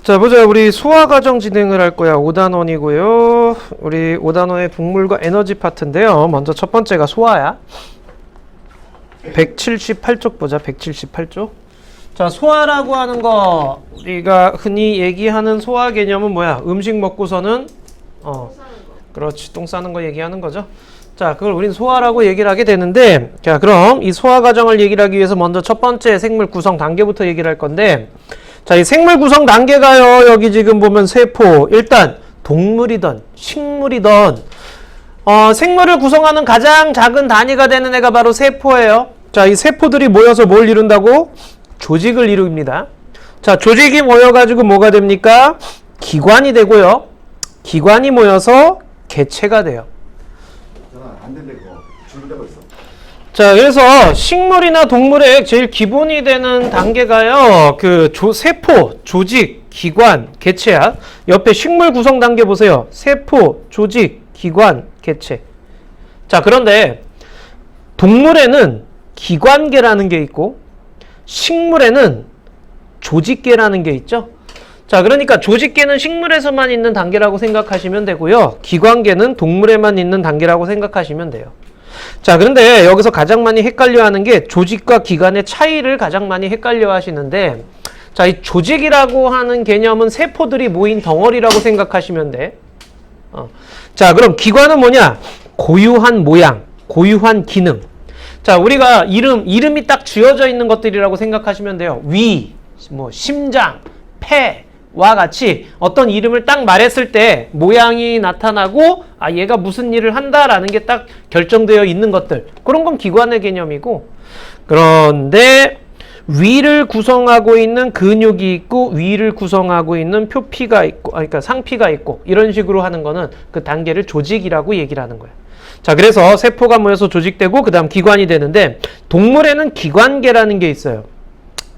자, 보자. 우리 소화 과정 진행을 할 거야. 5단원이고요. 우리 5단원의 동물과 에너지 파트인데요. 먼저 첫 번째가 소화야. 178쪽 보자. 178쪽. 자, 소화라고 하는 거 우리가 흔히 얘기하는 소화 개념은 뭐야? 음식 먹고서는 그렇지. 똥 싸는 거 얘기하는 거죠. 자, 그걸 우린 소화라고 얘기를 하게 되는데, 자, 그럼 이 소화 과정을 얘기를 하기 위해서 먼저 첫 번째 생물 구성 단계부터 얘기를 할 건데, 자, 이 생물 구성 단계가요, 여기 지금 보면 세포. 일단 동물이든 식물이든 생물을 구성하는 가장 작은 단위가 되는 애가 바로 세포예요. 자, 이 세포들이 모여서 뭘 이룬다고? 조직을 이룹니다. 자, 조직이 모여가지고 뭐가 됩니까? 기관이 되고요. 기관이 모여서 개체가 돼요. 안 된다 이거 줄되고 있어. 자, 그래서 식물이나 동물의 제일 기본이 되는 단계가요, 세포, 조직, 기관, 개체야. 옆에 식물 구성 단계 보세요. 세포, 조직, 기관, 개체. 자, 그런데 동물에는 기관계라는 게 있고 식물에는 조직계라는 게 있죠. 자, 그러니까 조직계는 식물에서만 있는 단계라고 생각하시면 되고요. 기관계는 동물에만 있는 단계라고 생각하시면 돼요. 자, 그런데 여기서 가장 많이 헷갈려 하는 게 조직과 기관의 차이를 가장 많이 헷갈려 하시는데, 자, 이 조직이라고 하는 개념은 세포들이 모인 덩어리라고 생각하시면 돼. 자, 그럼 기관은 뭐냐? 고유한 모양, 고유한 기능. 자, 우리가 이름이 딱 지어져 있는 것들이라고 생각하시면 돼요. 위, 심장, 폐와 같이 어떤 이름을 딱 말했을 때 모양이 나타나고, 아, 얘가 무슨 일을 한다라는 게 딱 결정되어 있는 것들. 그런 건 기관의 개념이고, 그런데 위를 구성하고 있는 근육이 있고 위를 구성하고 있는 표피가 있고, 그러니까 상피가 있고, 이런 식으로 하는 거는 그 단계를 조직이라고 얘기를 하는 거예요. 자, 그래서 세포가 모여서 조직되고 그 다음 기관이 되는데, 동물에는 기관계라는 게 있어요.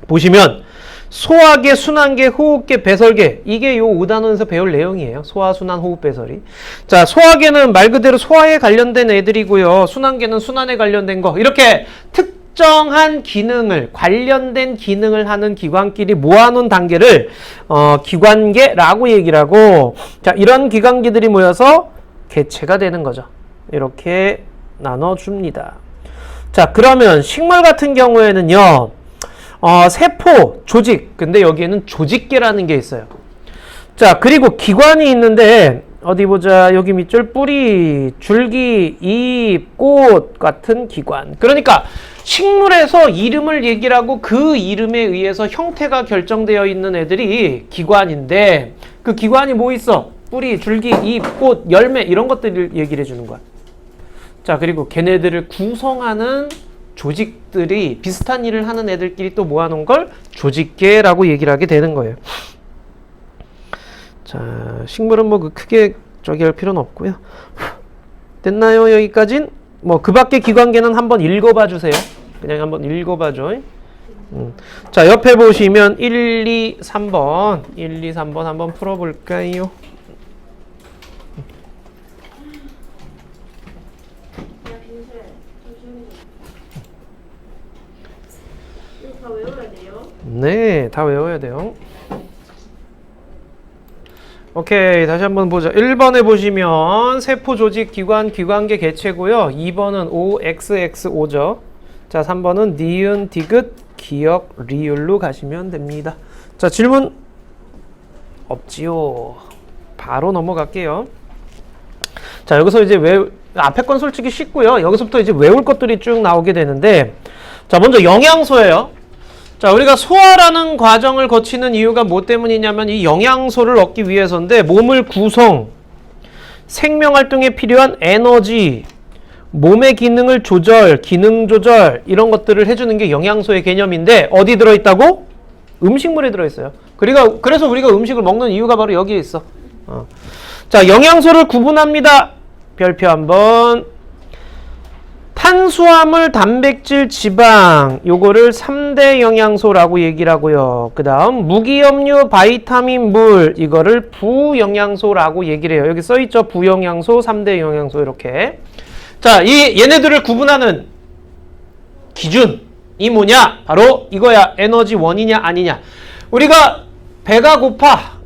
보시면 소화계, 순환계, 호흡계, 배설계, 이게 요 5단원에서 배울 내용이에요. 소화, 순환, 호흡, 배설이. 자, 소화계는 말 그대로 소화에 관련된 애들이고요. 순환계는 순환에 관련된 거. 이렇게 특정한 기능을, 관련된 기능을 하는 기관끼리 모아놓은 단계를 기관계라고 얘기를 하고, 자, 이런 기관계들이 모여서 개체가 되는 거죠. 이렇게 나눠줍니다. 자, 그러면 식물 같은 경우에는요, 세포, 조직, 근데 여기에는 조직계라는 게 있어요. 자, 그리고 기관이 있는데, 어디 보자. 여기 밑줄 뿌리, 줄기, 잎, 꽃 같은 기관. 그러니까 식물에서 이름을 얘기를 하고 그 이름에 의해서 형태가 결정되어 있는 애들이 기관인데, 그 기관이 뭐 있어? 뿌리, 줄기, 잎, 꽃, 열매, 이런 것들을 얘기를 해주는 거야. 자, 그리고 걔네들을 구성하는 조직들이 비슷한 일을 하는 애들끼리 또 모아놓은 걸 조직계라고 얘기를 하게 되는 거예요. 자, 식물은 뭐 크게 저기 할 필요는 없고요. 됐나요? 여기까진? 뭐 그 밖에 기관계는 한번 읽어봐 주세요. 그냥 한번 읽어봐 줘. 자, 옆에 보시면 1, 2, 3번 1, 2, 3번 한번 풀어볼까요? 다 외워야 돼요? 네, 다 외워야 돼요. 오케이, 다시 한번 보자. 1번에 보시면 세포, 조직, 기관, 기관계, 개체고요. 2번은 O, X, X, O죠. 자, 3번은 니은, 디귿, 기역, 리을로 가시면 됩니다. 자, 질문 없지요. 바로 넘어갈게요. 자, 여기서 이제 앞에 건 솔직히 쉽고요. 여기서부터 이제 외울 것들이 쭉 나오게 되는데, 자, 먼저 영양소예요. 자, 우리가 소화라는 과정을 거치는 이유가 뭐 때문이냐면 이 영양소를 얻기 위해서인데, 몸을 구성, 생명활동에 필요한 에너지, 몸의 기능을 조절, 기능 조절, 이런 것들을 해주는 게 영양소의 개념인데, 어디 들어있다고? 음식물에 들어있어요. 그래서 우리가 음식을 먹는 이유가 바로 여기에 있어. 자, 영양소를 구분합니다. 별표 한번. 탄수화물, 단백질, 지방, 요거를 3대 영양소라고 얘기를 하고요. 그 다음 무기염류, 바이타민, 물, 이거를 부영양소라고 얘기를 해요. 여기 써있죠. 부영양소, 3대 영양소 이렇게. 자, 얘네들을 구분하는 기준이 뭐냐? 바로 이거야. 에너지 원이냐 아니냐. 우리가 배가 고파.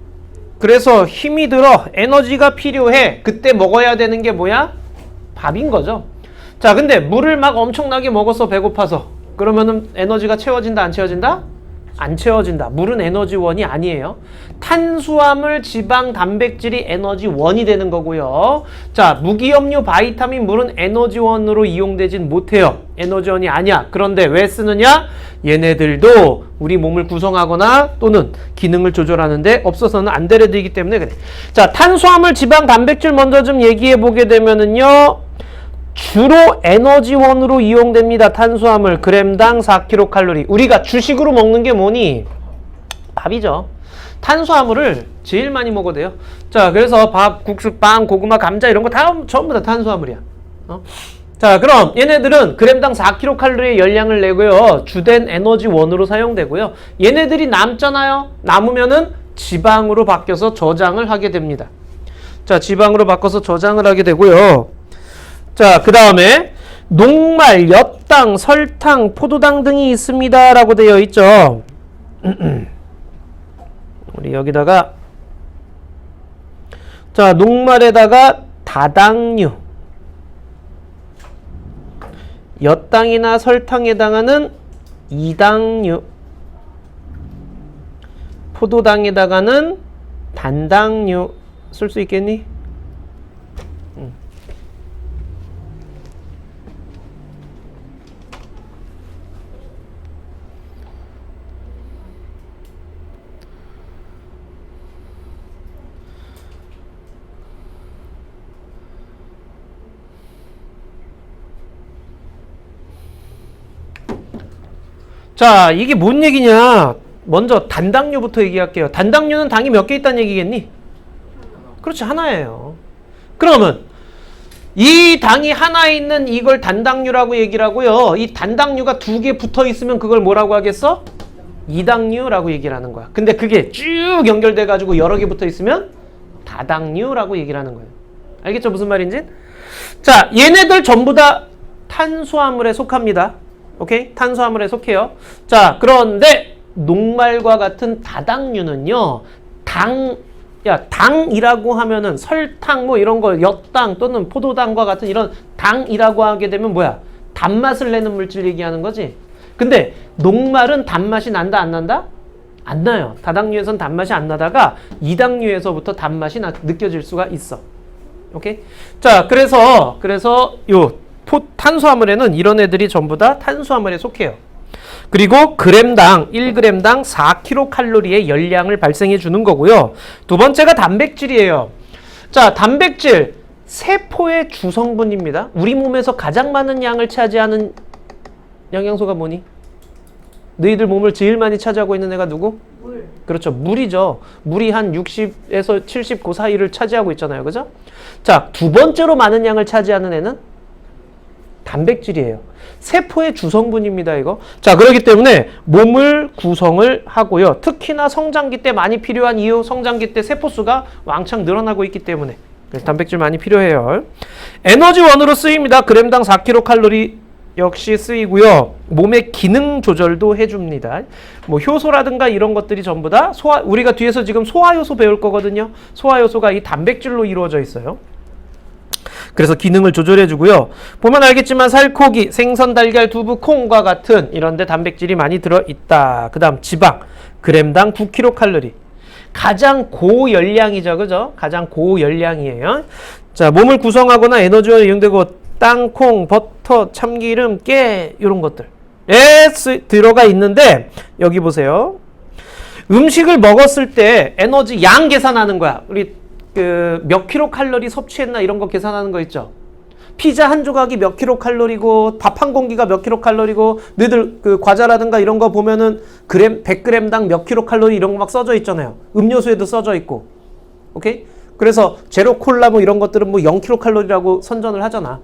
그래서 힘이 들어. 에너지가 필요해. 그때 먹어야 되는 게 뭐야? 밥인 거죠. 자, 근데 물을 막 엄청나게 먹었어. 배고파서. 그러면은 에너지가 채워진다, 안 채워진다? 안 채워진다. 물은 에너지원이 아니에요. 탄수화물, 지방, 단백질이 에너지원이 되는 거고요. 자, 무기염료, 바이타민, 물은 에너지원으로 이용되진 못해요. 에너지원이 아니야. 그런데 왜 쓰느냐? 얘네들도 우리 몸을 구성하거나 또는 기능을 조절하는데 없어서는 안 되기 때문에 그래. 자, 탄수화물, 지방, 단백질 먼저 좀 얘기해 보게 되면은요. 주로 에너지원으로 이용됩니다. 탄수화물 g당 4kcal. 우리가 주식으로 먹는 게 뭐니? 밥이죠. 탄수화물을 제일 많이 먹어도 돼요. 자, 그래서 밥, 국수, 빵, 고구마, 감자 이런 거 다 전부 다 탄수화물이야. 자, 그럼 얘네들은 g당 4kcal의 열량을 내고요. 주된 에너지원으로 사용되고요. 얘네들이 남잖아요. 남으면은 지방으로 바뀌어서 저장을 하게 됩니다. 자, 지방으로 바꿔서 저장을 하게 되고요. 자, 그 다음에 녹말, 엿당, 설탕, 포도당 등이 있습니다 라고 되어 있죠. 우리 여기다가 자, 녹말에다가 다당류, 엿당이나 설탕에 해당하는 이당류, 포도당에다가는 단당류 쓸 수 있겠니? 자, 이게 뭔 얘기냐? 먼저 단당류부터 얘기할게요. 단당류는 당이 몇 개 있다는 얘기겠니? 그렇지, 하나예요. 그러면 이 당이 하나 있는 이걸 단당류라고 얘기를 하고요. 이 단당류가 두 개 붙어 있으면 그걸 뭐라고 하겠어? 이당류라고 얘기를 하는 거야. 근데 그게 쭉 연결돼 가지고 여러 개 붙어 있으면 다당류라고 얘기를 하는 거예요. 알겠죠? 무슨 말인지? 자, 얘네들 전부 다 탄수화물에 속합니다. 오케이? 탄수화물에 속해요. 자, 그런데 녹말과 같은 다당류는요. 당이라고 하면은 설탕 뭐 이런 거 엿당 또는 포도당과 같은 이런 당이라고 하게 되면 뭐야? 단맛을 내는 물질 얘기하는 거지. 근데 녹말은 단맛이 난다 안 난다? 안 나요. 다당류에선 단맛이 안 나다가 이당류에서부터 단맛이 느껴질 수가 있어. 오케이? 자, 그래서 요 탄수화물에는 이런 애들이 전부 다 탄수화물에 속해요. 그리고 g당 1g당 4kcal의 열량을 발생해 주는 거고요. 두 번째가 단백질이에요. 자, 단백질 세포의 주성분입니다. 우리 몸에서 가장 많은 양을 차지하는 영양소가 뭐니? 너희들 몸을 제일 많이 차지하고 있는 애가 누구? 물. 그렇죠. 물이죠. 물이 한 60에서 70 그 사이를 차지하고 있잖아요. 그죠? 자, 두 번째로 많은 양을 차지하는 애는 단백질이에요. 세포의 주성분입니다, 이거. 자, 그렇기 때문에 몸을 구성을 하고요. 특히나 성장기 때 많이 필요한 이유, 성장기 때 세포수가 왕창 늘어나고 있기 때문에. 그래서 단백질 많이 필요해요. 에너지원으로 쓰입니다. g당 4kcal 역시 쓰이고요. 몸의 기능 조절도 해줍니다. 뭐 효소라든가 이런 것들이 전부 다 우리가 뒤에서 지금 소화효소 배울 거거든요. 소화효소가 이 단백질로 이루어져 있어요. 그래서 기능을 조절해주고요. 보면 알겠지만 살코기, 생선, 달걀, 두부, 콩과 같은 이런 데 단백질이 많이 들어있다. 그 다음 지방, g당 9kcal. 가장 고열량이죠. 그죠? 가장 고열량이에요. 자, 몸을 구성하거나 에너지원에 이용되고 땅, 콩, 버터, 참기름, 깨 이런 것들 들어가 있는데 여기 보세요. 음식을 먹었을 때 에너지 양 계산하는 거야. 우리 몇 킬로칼로리 섭취했나 이런 거 계산하는 거 있죠. 피자 한 조각이 몇 킬로칼로리고 밥 한 공기가 몇 킬로칼로리고 너희들 그 과자라든가 이런 거 보면은 100g당 몇 킬로칼로리 이런 거 막 써져 있잖아요. 음료수에도 써져 있고. 오케이? 그래서 제로 콜라 뭐 이런 것들은 뭐 0킬로칼로리라고 선전을 하잖아.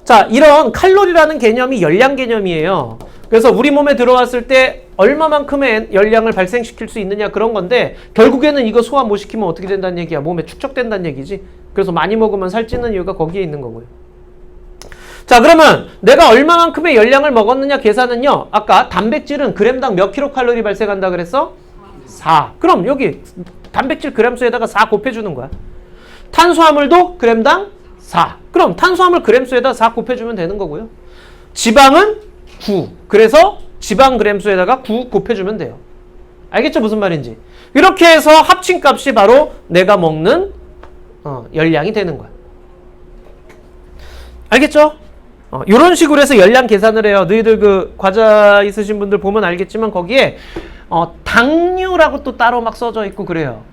자, 이런 칼로리라는 개념이 열량 개념이에요. 그래서 우리 몸에 들어왔을 때 얼마만큼의 열량을 발생시킬 수 있느냐 그런 건데 결국에는 이거 소화 못 시키면 어떻게 된다는 얘기야. 몸에 축적된다는 얘기지. 그래서 많이 먹으면 살찌는 이유가 거기에 있는 거고요. 자, 그러면 내가 얼마만큼의 열량을 먹었느냐 계산은요. 아까 단백질은 g당 몇 킬로칼로리 발생한다 그랬어? 4. 그럼 여기 단백질 g수에다가 4 곱해주는 거야. 탄수화물도 g당 4. 그럼 탄수화물 g수에다 4 곱해주면 되는 거고요. 지방은 9. 그래서 지방 g수에다가 9 곱해주면 돼요. 알겠죠? 무슨 말인지. 이렇게 해서 합친 값이 바로 내가 먹는 열량이 되는 거야. 알겠죠? 이런 식으로 해서 열량 계산을 해요. 너희들 그 과자 있으신 분들 보면 알겠지만 거기에 당류라고 또 따로 막 써져 있고 그래요.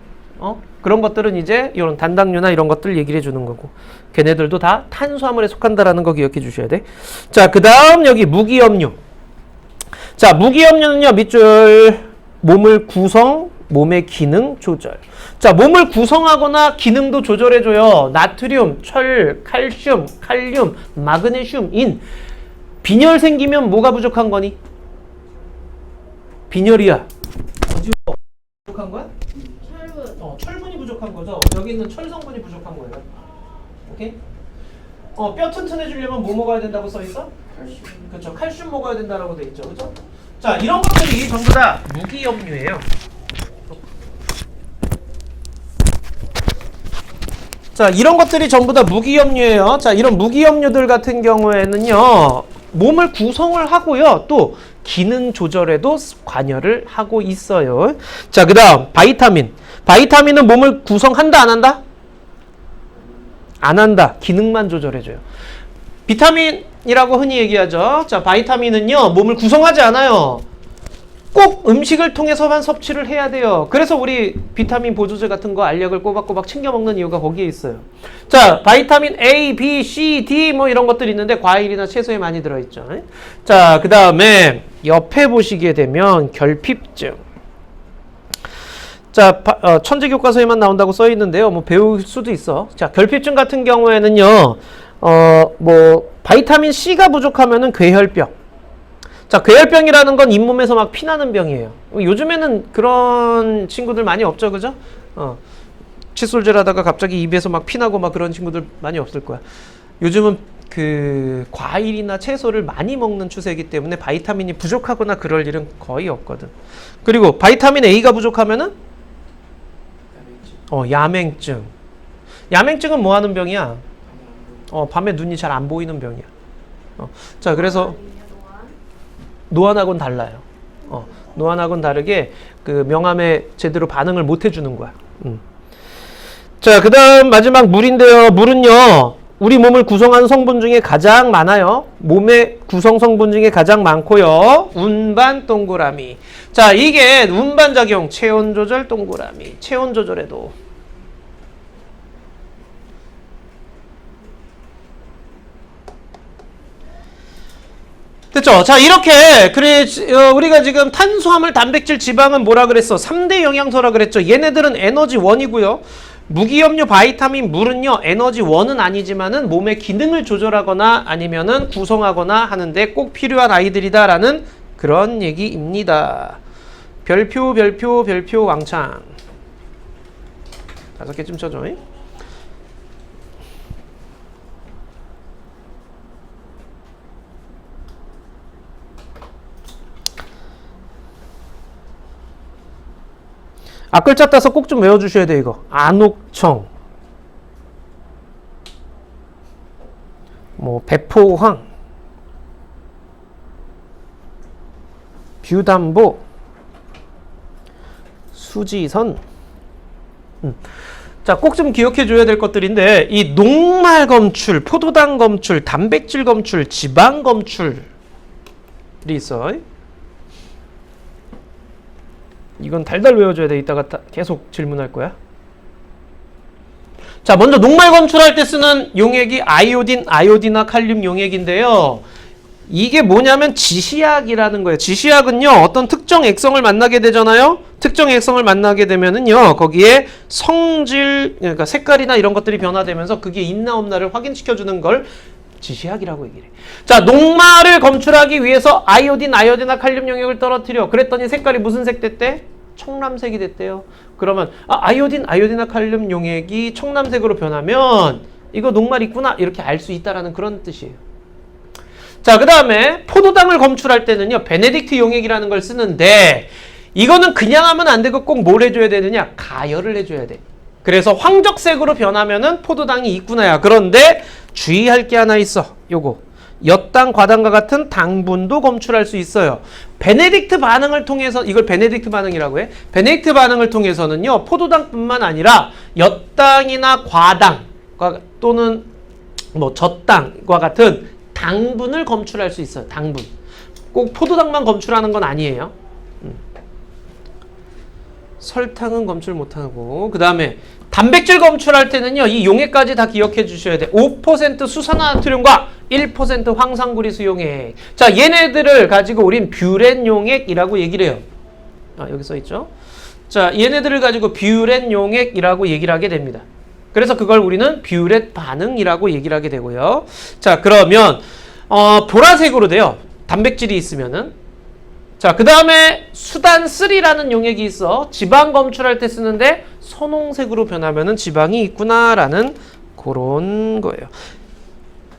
그런 것들은 이제 이런 단당류나 이런 것들 얘기를 해주는 거고, 걔네들도 다 탄수화물에 속한다라는 거 기억해 주셔야 돼. 자, 그 다음 여기 무기염류. 자, 무기염류는요, 밑줄 몸을 구성, 몸의 기능 조절. 자, 몸을 구성하거나 기능도 조절해줘요. 나트륨, 철, 칼슘, 칼륨, 마그네슘, 인. 빈혈 생기면 뭐가 부족한 거니? 빈혈이야. 부족한 거야? 철분. 철분이 부족한 거죠. 여기 있는 철 성분이 부족한 거예요. 오케이? 뼈 튼튼해지려면 뭐 먹어야 된다고 써 있어? 칼슘. 그렇죠. 칼슘 먹어야 된다라고 돼 있죠. 그렇죠? 자, 이런 것들이 전부 다 무기염류예요. 자, 이런 것들이 전부 다 무기염류예요. 자, 이런 무기염류들 같은 경우에는요, 몸을 구성을 하고요, 또 기능 조절에도 관여를 하고 있어요. 자, 그 다음 바이타민. 바이타민은 몸을 구성한다, 안 한다? 안 한다. 기능만 조절해줘요. 비타민이라고 흔히 얘기하죠. 자, 바이타민은요, 몸을 구성하지 않아요. 꼭 음식을 통해서만 섭취를 해야 돼요. 그래서 우리 비타민 보조제 같은 거 알약을 꼬박꼬박 챙겨 먹는 이유가 거기에 있어요. 자, 바이타민 A, B, C, D 뭐 이런 것들이 있는데 과일이나 채소에 많이 들어있죠. 자, 그 다음에 옆에 보시게 되면 결핍증. 자, 천재교과서에만 나온다고 써 있는데요. 뭐 배울 수도 있어. 자, 결핍증 같은 경우에는요, 바이타민 C가 부족하면은 괴혈병. 자, 괴혈병이라는 건 잇몸에서 막 피나는 병이에요. 요즘에는 그런 친구들 많이 없죠, 그죠? 칫솔질 하다가 갑자기 입에서 막 피나고 막 그런 친구들 많이 없을 거야. 요즘은 그 과일이나 채소를 많이 먹는 추세이기 때문에 바이타민이 부족하거나 그럴 일은 거의 없거든. 그리고 바이타민 A가 부족하면은 야맹증. 야맹증은 뭐 하는 병이야? 밤에 눈이 잘 안 보이는 병이야. 자, 그래서 노안하고는 달라요. 노안하고는 다르게 그 명암에 제대로 반응을 못 해주는 거야. 자, 그 다음 마지막 물인데요. 물은요, 우리 몸을 구성하는 성분 중에 가장 많아요. 몸의 구성 성분 중에 가장 많고요. 운반 동그라미. 자, 이게 운반 작용, 체온 조절 동그라미. 체온 조절에도 됐죠? 자, 이렇게 우리가 지금 탄수화물, 단백질, 지방은 뭐라 그랬어? 3대 영양소라 그랬죠? 얘네들은 에너지 원이고요. 무기염류, 바이타민, 물은요, 에너지 원은 아니지만은 몸의 기능을 조절하거나 아니면은 구성하거나 하는데 꼭 필요한 아이들이다라는 그런 얘기입니다. 별표, 별표, 별표, 왕창. 5개쯤 쳐줘. 앞글자 따서 꼭 좀 외워주셔야 돼, 이거. 안옥청, 배포황, 뷰담보, 수지선. 자, 꼭 좀 기억해 줘야 될 것들인데, 이 녹말 검출, 포도당 검출, 단백질 검출, 지방 검출이 있어. 이건 달달 외워줘야 돼. 이따가 계속 질문할 거야. 자, 먼저 녹말 검출할 때 쓰는 용액이 아이오딘화 칼륨 용액인데요. 이게 뭐냐면 지시약이라는 거예요. 지시약은요, 어떤 특정 액성을 만나게 되잖아요. 특정 액성을 만나게 되면은요, 거기에 성질, 그러니까 색깔이나 이런 것들이 변화되면서 그게 있나 없나를 확인시켜주는 걸 지시약이라고 얘기를 해. 자, 녹말을 검출하기 위해서 아이오딘화 칼륨 용액을 떨어뜨려. 그랬더니 색깔이 무슨 색 됐대? 청람색이 됐대요. 그러면 아이오딘화 칼륨 용액이 청람색으로 변하면 이거 녹말 있구나 이렇게 알 수 있다라는 그런 뜻이에요. 자, 그 다음에 포도당을 검출할 때는요, 베네딕트 용액이라는 걸 쓰는데 이거는 그냥 하면 안 되고 꼭 뭘 해줘야 되느냐? 가열을 해줘야 돼. 그래서 황적색으로 변하면은 포도당이 있구나야. 그런데 주의할 게 하나 있어. 요거. 엿당, 과당과 같은 당분도 검출할 수 있어요. 베네딕트 반응을 통해서, 이걸 베네딕트 반응이라고 해. 베네딕트 반응을 통해서는요, 포도당뿐만 아니라 엿당이나 과당 또는 뭐 젖당과 같은 당분을 검출할 수 있어요. 당분. 꼭 포도당만 검출하는 건 아니에요. 설탕은 검출 못하고, 그 다음에 단백질 검출할 때는요, 이 용액까지 다 기억해 주셔야 돼. 5% 수산화나트륨과 1% 황산구리수 용액. 자, 얘네들을 가지고 우린 뷰렌 용액이라고 얘기를 해요. 여기 써 있죠. 자, 얘네들을 가지고 뷰렌 용액이라고 얘기를 하게 됩니다. 그래서 그걸 우리는 뷰렛 반응이라고 얘기를 하게 되고요. 자, 그러면 보라색으로 돼요. 단백질이 있으면은. 자, 그 다음에 수단3라는 용액이 있어. 지방 검출할 때 쓰는데 선홍색으로 변하면은 지방이 있구나라는 그런 거예요.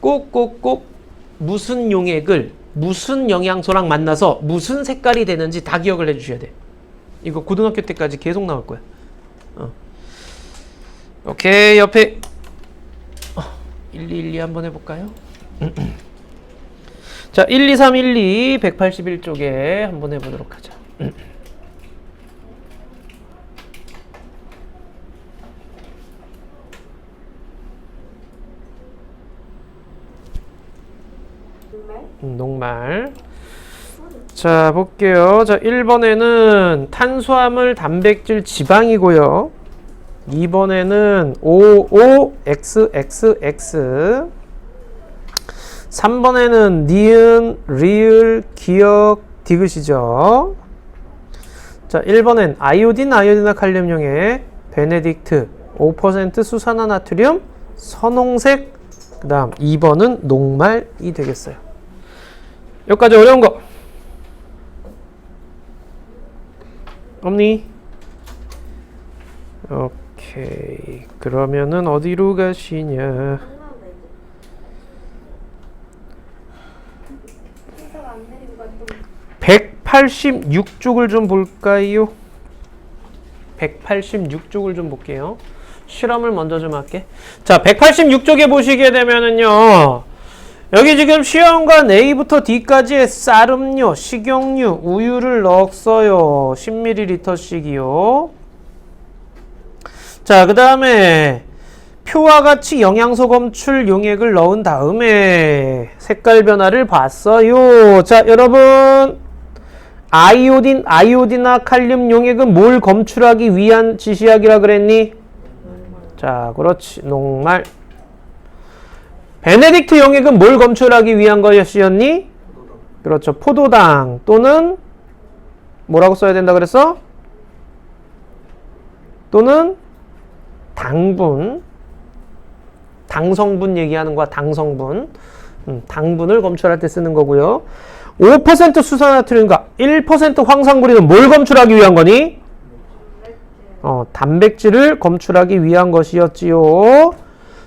꼭꼭꼭 무슨 용액을 무슨 영양소랑 만나서 무슨 색깔이 되는지 다 기억을 해주셔야 돼. 이거 고등학교 때까지 계속 나올 거야. 오케이, 옆에 1212 한번 해볼까요? 자, 12312 181쪽에 한번 해보도록 하죠. 녹말. 자, 볼게요. 자, 1번에는 탄수화물, 단백질, 지방이고요. 2번에는 OOXXX. 3번에는 니은, 리을, 기억, 디귿이죠. 자, 1번엔 아이오딘, 아이오딘화 칼륨 용액, 베네딕트, 5% 수산화나트륨, 선홍색, 그 다음 2번은 녹말이 되겠어요. 여기까지 어려운 거 없니? 오케이, 그러면은 어디로 가시냐? 186쪽을 좀 볼까요? 186쪽을 좀 볼게요. 실험을 먼저 좀 할게. 자, 186쪽에 보시게 되면은요, 여기 지금 시험관 A부터 D까지의 쌀음료, 식용유, 우유를 넣었어요. 10ml씩이요. 자, 그 다음에 표와 같이 영양소 검출 용액을 넣은 다음에 색깔 변화를 봤어요. 자, 여러분, 아이오딘, 아이오딘화 칼륨 용액은 뭘 검출하기 위한 지시약이라 그랬니? 자, 그렇지. 녹말. 베네딕트 용액은 뭘 검출하기 위한 것이었니? 그렇죠. 포도당 또는 뭐라고 써야 된다 그랬어? 또는 당분. 당성분 얘기하는 거야. 당성분. 당분을 검출할 때 쓰는 거고요. 5% 수산화나트륨과 1% 황산구리는 뭘 검출하기 위한 거니? 단백질을 검출하기 위한 것이었지요.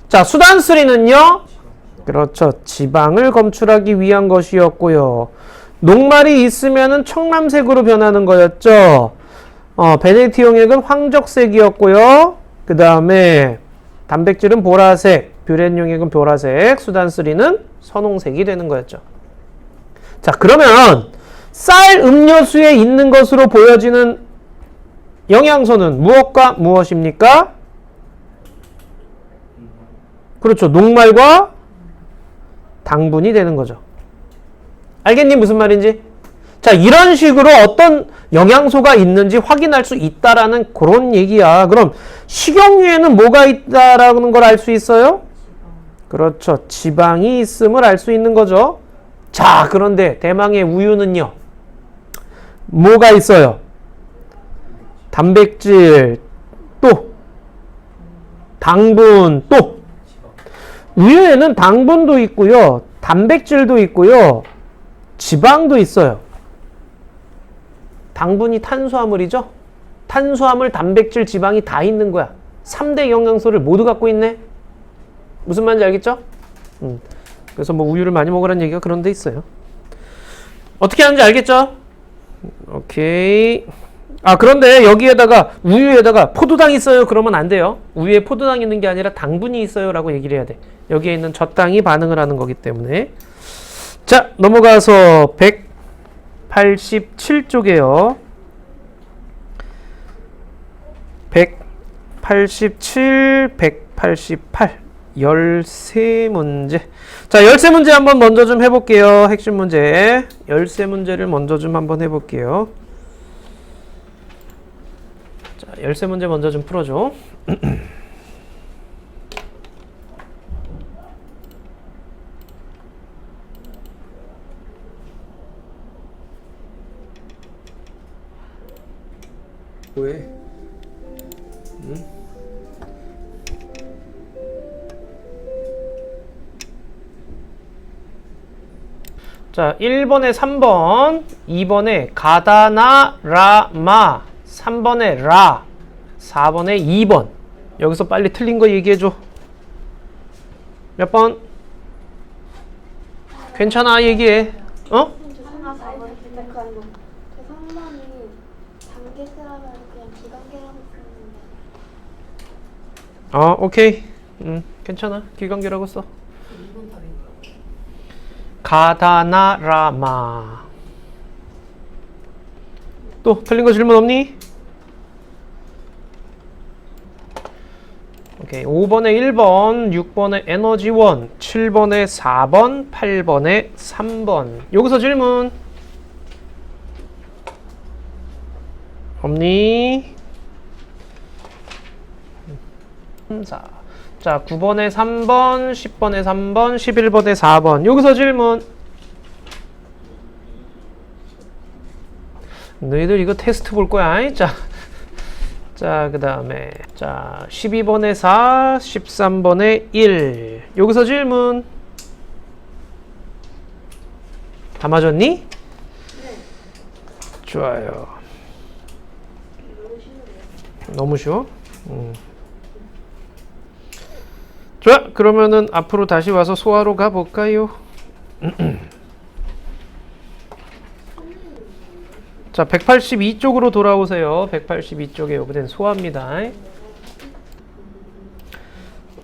자, 수단3는요? 그렇죠. 지방을 검출하기 위한 것이었고요. 녹말이 있으면은 청람색으로 변하는 거였죠. 베네딕트 용액은 황적색이었고요. 그 다음에 단백질은 보라색, 뷰렌 용액은 보라색, 수단3는 선홍색이 되는 거였죠. 자, 그러면 쌀 음료수에 있는 것으로 보여지는 영양소는 무엇과 무엇입니까? 그렇죠. 녹말과 당분이 되는 거죠. 알겠니? 무슨 말인지? 자, 이런 식으로 어떤 영양소가 있는지 확인할 수 있다라는 그런 얘기야. 그럼 식용유에는 뭐가 있다라는 걸 알 수 있어요? 그렇죠. 지방이 있음을 알 수 있는 거죠. 자, 그런데 대망의 우유는요. 뭐가 있어요? 단백질, 또 당분, 또 우유에는 당분도 있고요. 단백질도 있고요. 지방도 있어요. 당분이 탄수화물이죠? 탄수화물, 단백질, 지방이 다 있는 거야. 3대 영양소를 모두 갖고 있네? 무슨 말인지 알겠죠? 그래서 뭐 우유를 많이 먹으라는 얘기가 그런 데 있어요. 어떻게 하는지 알겠죠? 오케이. 아, 그런데 여기에다가 우유에다가 포도당 있어요. 그러면 안 돼요. 우유에 포도당 있는 게 아니라 당분이 있어요. 라고 얘기를 해야 돼. 여기에 있는 젖당이 반응을 하는 거기 때문에. 자, 넘어가서 187쪽이에요. 187, 188. 13문제. 자, 13문제 한번 먼저 좀 해볼게요. 핵심 문제. 13문제를 먼저 좀 한번 해볼게요. 자, 13문제 먼저 좀 풀어줘. 왜? 응? 자, 1번에 3번, 2번에 가다나 라마, 3번에 라, 4번에 2번. 여기서 빨리 틀린 거 얘기해줘. 몇 번? 괜찮아, 얘기해. 어? 하나 4번 선생님. 저 3번이 단계수라면 그냥 기관계라고 쓰는데. 오케이. 괜찮아. 기관계라고 써. 가다나라마. 또 틀린 거 질문 없니? 오케이. 5번에 1번, 6번에 에너지원, 7번에 4번, 8번에 3번. 여기서 질문 없니? 4. 자, 9번에 3번, 10번에 3번, 11번에 4번. 여기서 질문. 너희들 이거 테스트 볼 거야. 자, 그 다음에 자, 12번에 4, 13번에 1. 여기서 질문. 다 맞았니? 네. 좋아요. 너무 쉬운데요. 너무 쉬워? 좋아. 그러면은 앞으로 다시 와서 소화로 가볼까요? 자, 182쪽으로 돌아오세요. 182쪽에 요구된 소화입니다.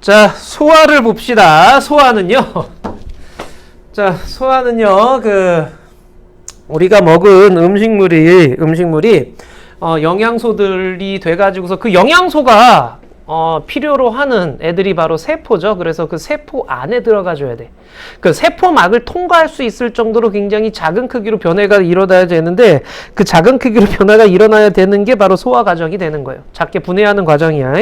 자, 소화를 봅시다. 소화는요. 자, 소화는요. 우리가 먹은 음식물이 영양소들이 돼가지고서 그 영양소가 필요로 하는 애들이 바로 세포죠. 그래서 그 세포 안에 들어가줘야 돼. 그 세포막을 통과할 수 있을 정도로 굉장히 작은 크기로 변화가 일어나야 되는데 그 작은 크기로 변화가 일어나야 되는 게 바로 소화 과정이 되는 거예요. 작게 분해하는 과정이야.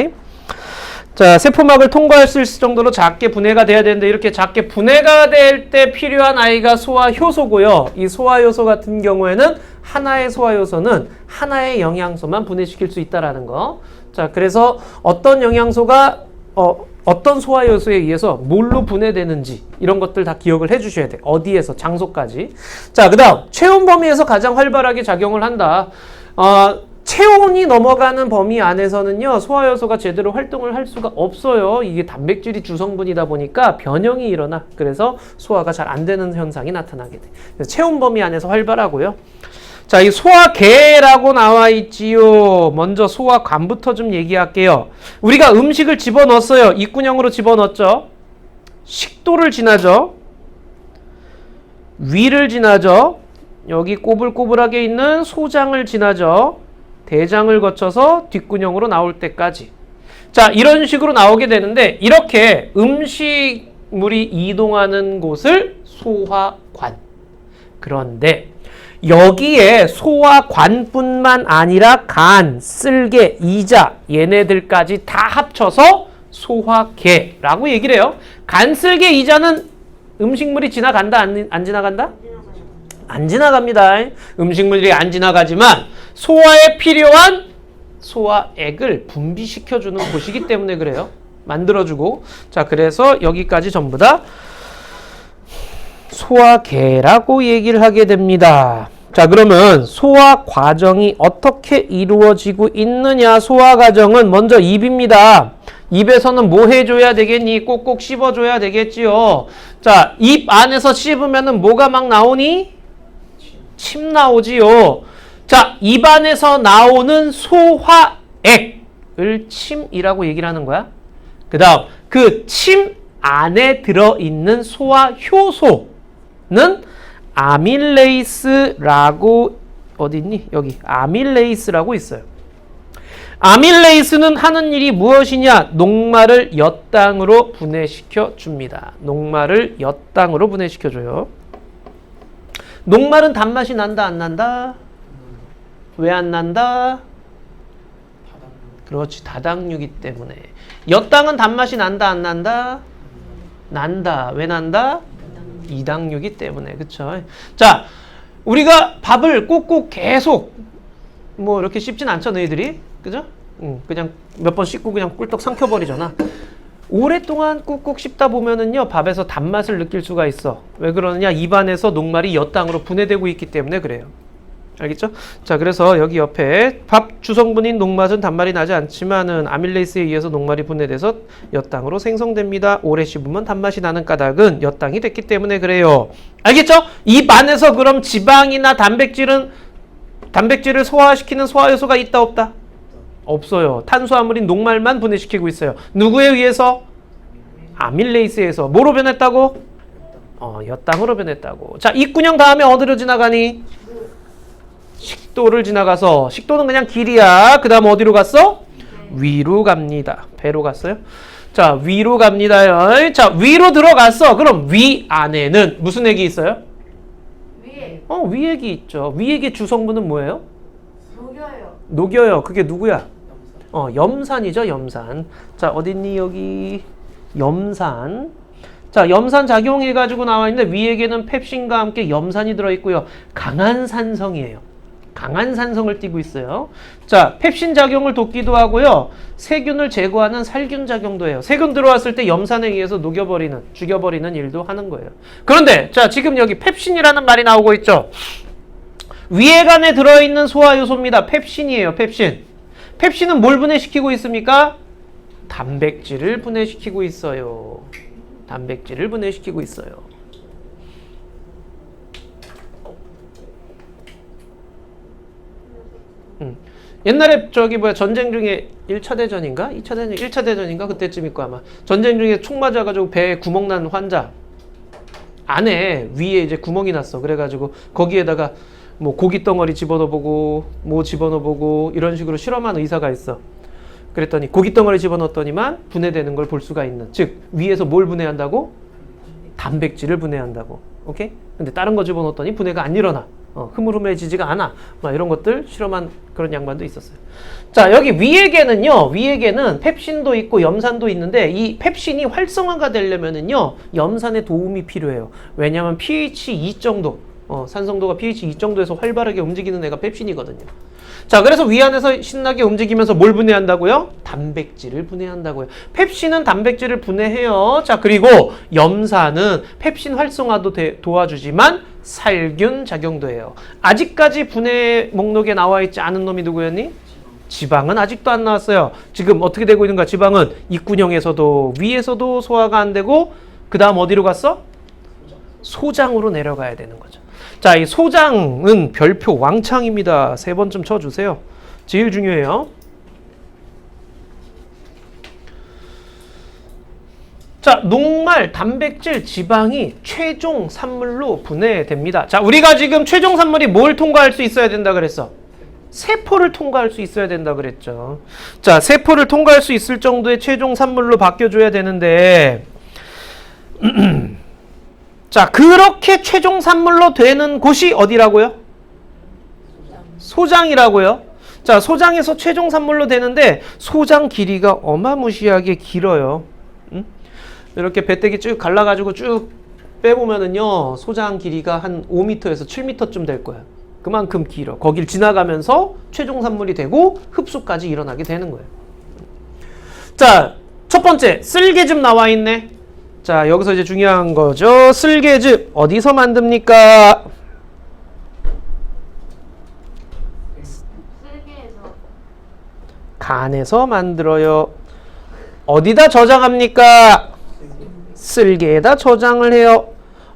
자, 세포막을 통과할 수 있을 정도로 작게 분해가 돼야 되는데 이렇게 작게 분해가 될 때 필요한 아이가 소화 효소고요. 이 소화 효소 같은 경우에는 하나의 소화 효소는 하나의 영양소만 분해시킬 수 있다라는 거. 자, 그래서 어떤 영양소가 어떤 소화 요소에 의해서 뭘로 분해되는지 이런 것들 다 기억을 해 주셔야 돼. 어디에서 장소까지. 자, 그다음 체온 범위에서 가장 활발하게 작용을 한다. 체온이 넘어가는 범위 안에서는요, 소화 요소가 제대로 활동을 할 수가 없어요. 이게 단백질이 주성분이다 보니까 변형이 일어나. 그래서 소화가 잘 안 되는 현상이 나타나게 돼. 그래서 체온 범위 안에서 활발하고요. 자, 이 소화계라고 나와 있지요. 먼저 소화관부터 좀 얘기할게요. 우리가 음식을 집어넣었어요. 입구녕으로 집어넣었죠. 식도를 지나죠. 위를 지나죠. 여기 꼬불꼬불하게 있는 소장을 지나죠. 대장을 거쳐서 뒷구녕으로 나올 때까지. 자, 이런 식으로 나오게 되는데 이렇게 음식물이 이동하는 곳을 소화관. 그런데 여기에 소화관뿐만 아니라 간, 쓸개, 이자 얘네들까지 다 합쳐서 소화계라고 얘기를 해요. 간, 쓸개, 이자는 음식물이 지나간다? 안 지나간다? 안 지나갑니다. 음식물이 안 지나가지만 소화에 필요한 소화액을 분비시켜주는 곳이기 때문에 그래요. 만들어주고. 자, 그래서 여기까지 전부 다 소화계라고 얘기를 하게 됩니다. 자, 그러면 소화 과정이 어떻게 이루어지고 있느냐? 소화 과정은 먼저 입입니다. 입에서는 뭐 해줘야 되겠니? 꼭꼭 씹어줘야 되겠지요. 자, 입 안에서 씹으면은 뭐가 막 나오니? 침 나오지요. 자, 입안에서 나오는 소화액을 침이라고 얘기를 하는 거야. 그 다음 그 침 안에 들어있는 소화 효소는 아밀레이스라고 어딨니? 여기 아밀레이스라고 있어요. 아밀레이스는 하는 일이 무엇이냐? 녹말을 엿당으로 분해시켜 줍니다. 녹말을 엿당으로 분해시켜 줘요. 녹말은 단맛이 난다 안 난다? 왜 안 난다? 그렇지, 다당류이기 때문에. 엿당은 단맛이 난다 안 난다? 난다. 왜 난다? 이당류이기 때문에. 그쵸? 자, 우리가 밥을 꾹꾹 계속 뭐 이렇게 씹진 않죠, 너희들이? 그죠? 그냥 몇 번 씹고 그냥 꿀떡 삼켜버리잖아. 오랫동안 꾹꾹 씹다 보면은요, 밥에서 단맛을 느낄 수가 있어. 왜 그러느냐? 입안에서 녹말이 엿당으로 분해되고 있기 때문에 그래요. 알겠죠? 자, 그래서 여기 옆에 밥 주성분인 녹맛은 단말이 나지 않지만은 아밀레이스에 의해서 녹말이 분해돼서 엿당으로 생성됩니다. 오래 씹으면 단맛이 나는 까닭은 엿당이 됐기 때문에 그래요. 알겠죠? 입 안에서 그럼 지방이나 단백질을 소화시키는 소화효소가 있다 없다? 없어요. 탄수화물인 녹말만 분해시키고 있어요. 누구에 의해서? 아밀레이스에서. 뭐로 변했다고? 엿당으로 변했다고. 자, 입군형 다음에 어디로 지나가니? 식도를 지나가서, 식도는 그냥 길이야. 그 다음 어디로 갔어? 위로 갑니다. 배로 갔어요? 자, 위로 갑니다요. 자, 위로 들어갔어. 그럼 위 안에는 무슨 액이 있어요? 위에 위액이 있죠. 위액의 주성분은 뭐예요? 녹여요. 녹여요. 그게 누구야? 염산이죠, 염산. 자, 어딨니? 여기 염산. 자, 염산 작용해가지고 나와 있는데 위액에는 펩신과 함께 염산이 들어있고요. 강한 산성이에요. 강한 산성을 띠고 있어요. 자, 펩신 작용을 돕기도 하고요. 세균을 제거하는 살균 작용도 해요. 세균 들어왔을 때 염산에 의해서 녹여버리는, 죽여버리는 일도 하는 거예요. 그런데 자, 지금 여기 펩신이라는 말이 나오고 있죠. 위액 안에 들어있는 소화효소입니다. 펩신이에요. 펩신. 펩신은 뭘 분해시키고 있습니까? 단백질을 분해시키고 있어요. 단백질을 분해시키고 있어요. 옛날에 전쟁 중에 1차 대전인가? 1차 대전인가? 그때쯤 있고 아마. 전쟁 중에 총 맞아가지고 배에 구멍 난 환자. 안에 위에 이제 구멍이 났어. 그래가지고 거기에다가 뭐 고기 덩어리 집어넣어보고 뭐 집어넣어보고 이런 식으로 실험한 의사가 있어. 그랬더니 고기 덩어리 집어넣었더니만 분해되는 걸 볼 수가 있는. 즉 위에서 뭘 분해한다고? 단백질을 분해한다고. 오케이? 근데 다른 거 집어넣었더니 분해가 안 일어나. 흐물흐물해지지가 않아. 막 이런 것들 실험한 그런 양반도 있었어요. 자, 여기 위액에는요, 위액에는 펩신도 있고 염산도 있는데 이 펩신이 활성화가 되려면은요, 염산의 도움이 필요해요. 왜냐하면 pH 2 정도, 산성도가 pH 2 정도에서 활발하게 움직이는 애가 펩신이거든요. 자, 그래서 위 안에서 신나게 움직이면서 뭘 분해한다고요? 단백질을 분해한다고요. 펩신은 단백질을 분해해요. 자, 그리고 염산은 펩신 활성화도 도와주지만 살균 작용도 해요. 아직까지 분해 목록에 나와 있지 않은 놈이 누구였니? 지방은 아직도 안 나왔어요. 지금 어떻게 되고 있는가? 지방은 입군형에서도 위에서도 소화가 안 되고 그 다음 어디로 갔어? 소장으로 내려가야 되는 거죠. 자, 이 소장은 별표 왕창입니다. 3번쯤 쳐주세요. 제일 중요해요. 자, 녹말, 단백질, 지방이 최종 산물로 분해됩니다. 자, 우리가 지금 최종 산물이 뭘 통과할 수 있어야 된다 그랬어? 세포를 통과할 수 있어야 된다 그랬죠. 자, 세포를 통과할 수 있을 정도의 최종 산물로 바뀌어줘야 되는데 자, 그렇게 최종 산물로 되는 곳이 어디라고요? 소장이라고요. 자, 소장에서 최종 산물로 되는데 소장 길이가 어마무시하게 길어요. 이렇게 배때기 쭉 갈라가지고 쭉 빼보면은요, 소장 길이가 한 5m에서 7m쯤 될 거예요. 그만큼 길어. 거길 지나가면서 최종 산물이 되고 흡수까지 일어나게 되는 거예요. 자, 첫 번째 쓸개즙 나와 있네. 자, 여기서 이제 중요한 거죠. 쓸개즙 어디서 만듭니까? 쓸개에서. 간에서 만들어요. 어디다 저장합니까? 쓸개에다 저장을 해요.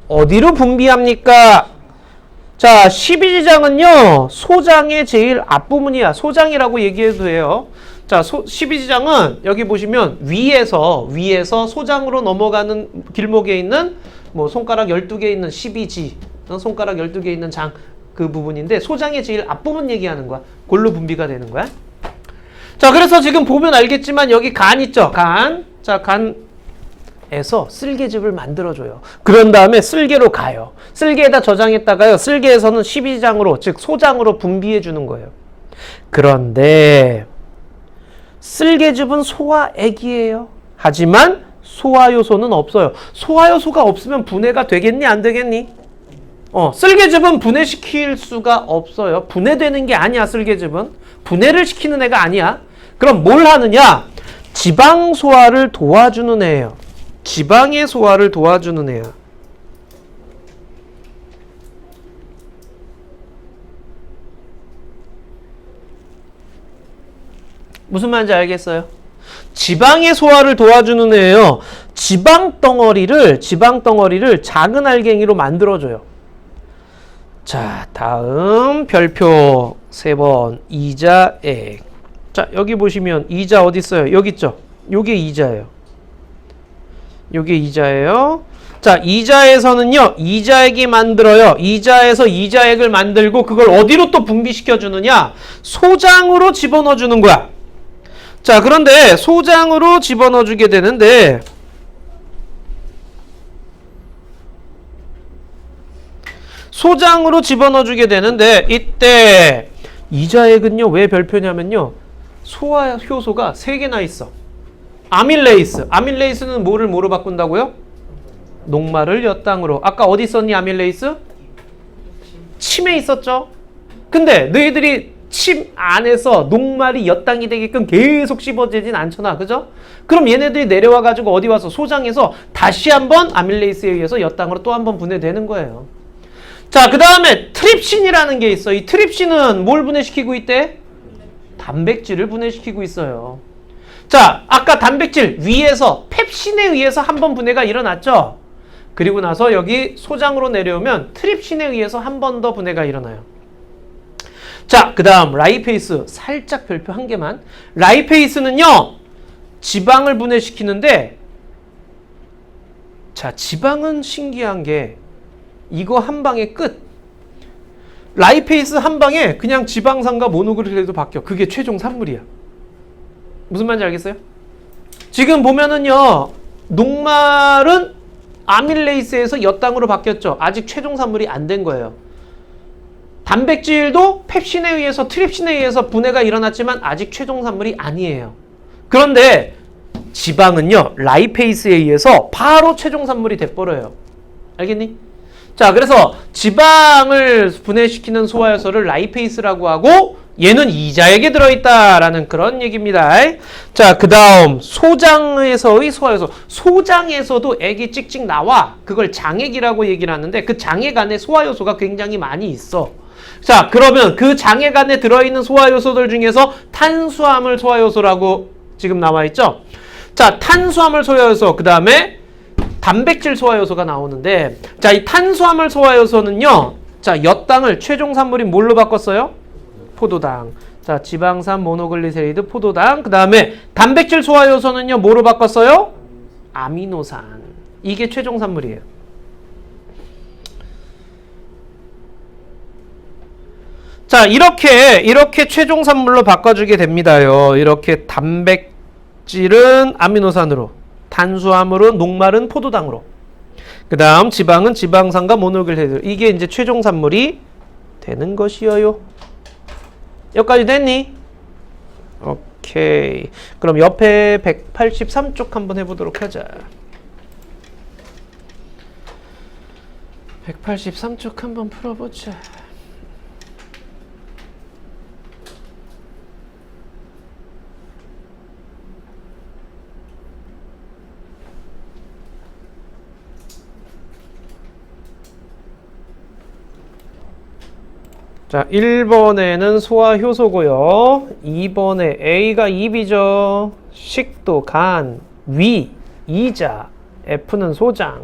어디로 분비합니까? 자, 12지장은요, 소장의 제일 앞부분이야. 소장이라고 얘기해도 돼요. 자, 12지장은 여기 보시면 위에서 소장으로 넘어가는 길목에 있는 뭐 손가락 12개 있는 12지, 손가락 12개 있는 장, 그 부분인데 소장의 제일 앞부분 얘기하는 거야. 골로 분비가 되는 거야. 자, 그래서 지금 보면 알겠지만 여기 간 있죠? 간. 자, 간에서 쓸개즙을 만들어줘요. 그런 다음에 쓸개로 가요. 쓸개에다 저장했다가요. 쓸개에서는 12지장으로, 즉 소장으로 분비해 주는 거예요. 그런데 쓸개즙은 소화액이에요. 하지만 소화효소는 없어요. 소화효소가 없으면 분해가 되겠니? 안 되겠니? 쓸개즙은 분해시킬 수가 없어요. 분해되는 게 아니야, 쓸개즙은. 분해를 시키는 애가 아니야. 그럼 뭘 하느냐? 지방 소화를 도와주는 애예요. 지방의 소화를 도와주는 애야. 무슨 말인지 알겠어요? 지방의 소화를 도와주는 애예요. 지방 덩어리를 작은 알갱이로 만들어줘요. 자, 다음 별표 3번 이자액. 자, 여기 보시면 이자 어디 있어요? 여기 있죠? 요게 이자예요. 요게 이자예요. 자, 이자에서는요, 이자액이 만들어요. 이자에서 이자액을 만들고 그걸 어디로 또 분비시켜 주느냐? 소장으로 집어넣어 주는 거야. 자, 그런데 소장으로 집어넣어 주게 되는데 이때 이자액은요, 왜 별표냐면요, 소화 효소가 3개나 있어. 아밀레이스는 뭐로 바꾼다고요? 녹말을 엿당으로. 아까 어디 있었니, 아밀레이스? 침에 있었죠? 근데 너희들이 침 안에서 녹말이 엿당이 되게끔 계속 씹어지진 않잖아. 그죠? 그럼 얘네들이 내려와가지고 어디 와서 소장에서 다시 한번 아밀레이스에 의해서 엿당으로 또 한번 분해되는 거예요. 자, 그 다음에 트립신이라는 게 있어. 이 트립신은 뭘 분해시키고 있대? 단백질을 분해시키고 있어요. 자, 아까 단백질 위에서 펩신에 의해서 한번 분해가 일어났죠? 그리고 나서 여기 소장으로 내려오면 트립신에 의해서 한 번 더 분해가 일어나요. 자, 그 다음 라이페이스. 살짝 별표 한 개만. 라이페이스는요, 지방을 분해시키는데, 자, 지방은 신기한 게 이거 한 방에 끝. 라이페이스 한 방에 그냥 지방산과 모노글리세리도 바뀌어. 그게 최종 산물이야. 무슨 말인지 알겠어요? 지금 보면은요, 녹말은 아밀레이스에서 엿당으로 바뀌었죠. 아직 최종 산물이 안 된 거예요. 단백질도 펩신에 의해서 트립신에 의해서 분해가 일어났지만 아직 최종 산물이 아니에요. 그런데 지방은요, 라이페이스에 의해서 바로 최종 산물이 돼버려요. 알겠니? 자, 그래서 지방을 분해시키는 소화효소를 라이페이스라고 하고 얘는 이자액에 들어있다라는 그런 얘기입니다. 자, 그 다음 소장에서의 소화효소. 소장에서도 액이 찍찍 나와. 그걸 장액이라고 얘기를 하는데 그 장액 안에 소화효소가 굉장히 많이 있어. 자, 그러면 그 장액 안에 들어있는 소화효소들 중에서 탄수화물 소화효소라고 지금 나와있죠. 자, 탄수화물 소화효소, 그 다음에 단백질 소화효소가 나오는데, 자, 이 탄수화물 소화효소는요, 자, 엿당을 최종 산물인 뭘로 바꿨어요? 포도당. 자, 지방산 모노글리세리드 포도당. 그 다음에 단백질 소화효소는요, 뭐로 바꿨어요? 아미노산. 이게 최종 산물이에요. 자, 이렇게 최종 산물로 바꿔주게 됩니다요. 이렇게 단백질은 아미노산으로, 탄수화물은 녹말은 포도당으로, 그 다음 지방은 지방산과 모노글리세리드. 이게 이제 최종 산물이 되는 것이에요. 여기까지 됐니? 오케이. 그럼 옆에 183쪽 한번 해보도록 하자. 183쪽 한번 풀어보자. 자, 1번에는 소화효소고요. 2번에 A가 입이죠. 식도, 간, 위, 이자, F는 소장,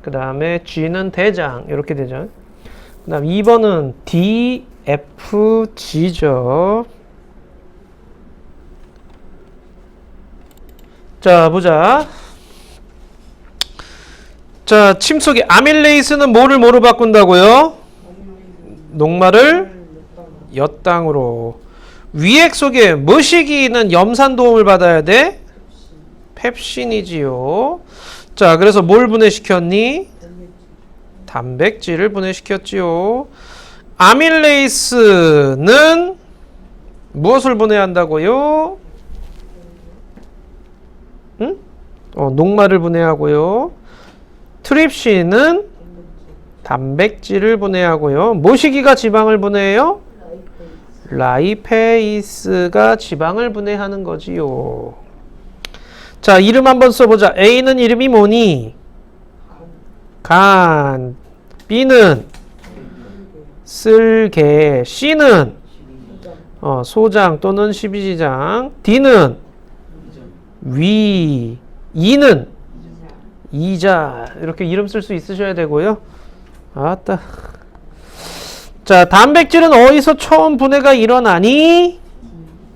그 다음에 G는 대장. 이렇게 되죠. 그 다음 2번은 D, F, G죠. 자, 보자. 자, 침 속에 아밀레이스는 뭐로 바꾼다고요? 녹말을 엿당으로. 위액 속에 뭐시기는 염산 도움을 받아야 돼? 펩신이지요. 자, 그래서 뭘 분해시켰니? 단백질을 분해시켰지요. 아밀레이스는 무엇을 분해한다고요? 응? 녹말을 분해하고요. 트립신은 단백질을 분해하고요. 뭐시기가 지방을 분해해요? 라이페이스가 지방을 분해하는 거지요. 자, 이름 한번 써보자. A는 이름이 뭐니? 간. B는 쓸개. C는 소장 또는 십이지장. D는 위. E는 이자. 이렇게 이름 쓸 수 있으셔야 되고요. 아따. 자, 단백질은 어디서 처음 분해가 일어나니?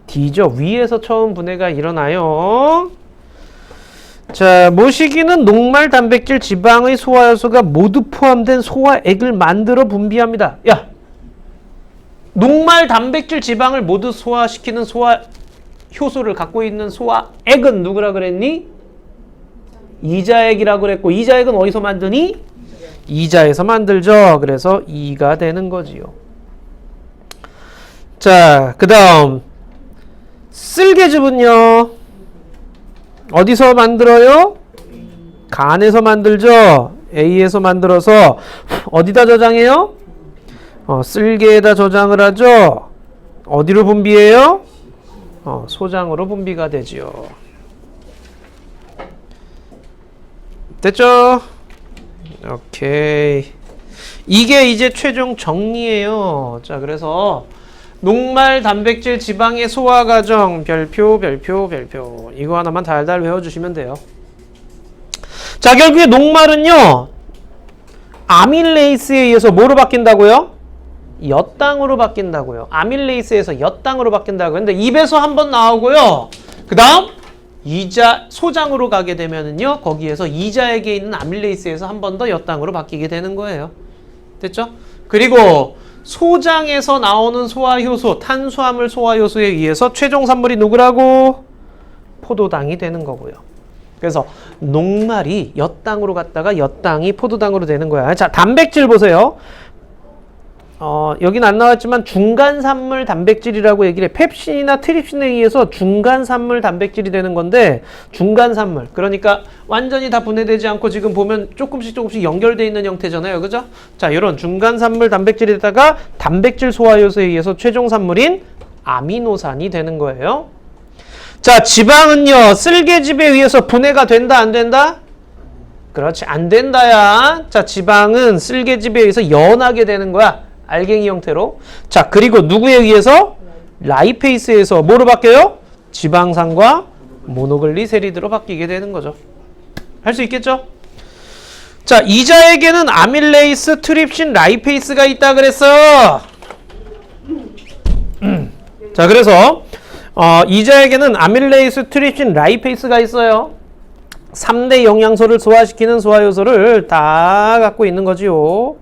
D죠. 위에서 처음 분해가 일어나요. 자, 모시기는 녹말 단백질 지방의 소화효소가 모두 포함된 소화액을 만들어 분비합니다. 야, 녹말 단백질 지방을 모두 소화시키는 소화효소를 갖고 있는 소화액은 누구라 그랬니? 이자액이라고 그랬고, 이자액은 어디서 만드니? 이자에서 만들죠. 그래서 2가 되는 거지요. 자, 그 다음 쓸개즙은요 어디서 만들어요? 간에서 만들죠. A에서 만들어서 어디다 저장해요? 쓸개에다 저장을 하죠. 어디로 분비해요? 소장으로 분비가 되지요. 됐죠? 오케이. 이게 이제 최종 정리예요. 자, 그래서 녹말 단백질 지방의 소화 과정 별표 이거 하나만 달달 외워주시면 돼요. 자, 결국에 녹말은요 아밀레이스에 의해서 뭐로 바뀐다고요? 엿당으로 바뀐다고요. 아밀레이스에서 엿당으로 바뀐다고요. 근데 입에서 한번 나오고요. 그 다음 이자 소장으로 가게 되면은요 거기에서 이자액에 있는 아밀레이스에서 한 번 더 엿당으로 바뀌게 되는 거예요. 됐죠? 그리고 소장에서 나오는 소화효소, 탄수화물 소화효소에 의해서 최종 산물이 누구라고? 포도당이 되는 거고요. 그래서 녹말이 엿당으로 갔다가 엿당이 포도당으로 되는 거야. 자, 단백질 보세요. 여긴 안 나왔지만 중간산물 단백질이라고 얘기를 해. 펩신이나 트립신에 의해서 중간산물 단백질이 되는 건데, 중간산물. 그러니까 완전히 다 분해되지 않고 지금 보면 조금씩 연결되어 있는 형태잖아요. 그죠? 자, 이런 중간산물 단백질에다가 단백질 소화효소에 의해서 최종 산물인 아미노산이 되는 거예요. 자, 지방은요, 쓸개즙에 의해서 분해가 된다, 안 된다? 그렇지, 안 된다야. 자, 지방은 쓸개즙에 의해서 연하게 되는 거야. 알갱이 형태로. 자, 그리고 누구에 의해서? 라이페이스에서 뭐로 바뀌어요? 지방산과 모노글리세리드로 바뀌게 되는 거죠. 할 수 있겠죠? 자, 이자에게는 아밀레이스, 트립신, 라이페이스가 있다 그랬어. 자, 그래서 이자에게는 아밀레이스, 트립신, 라이페이스가 있어요. 3대 영양소를 소화시키는 소화효소를 다 갖고 있는 거지요.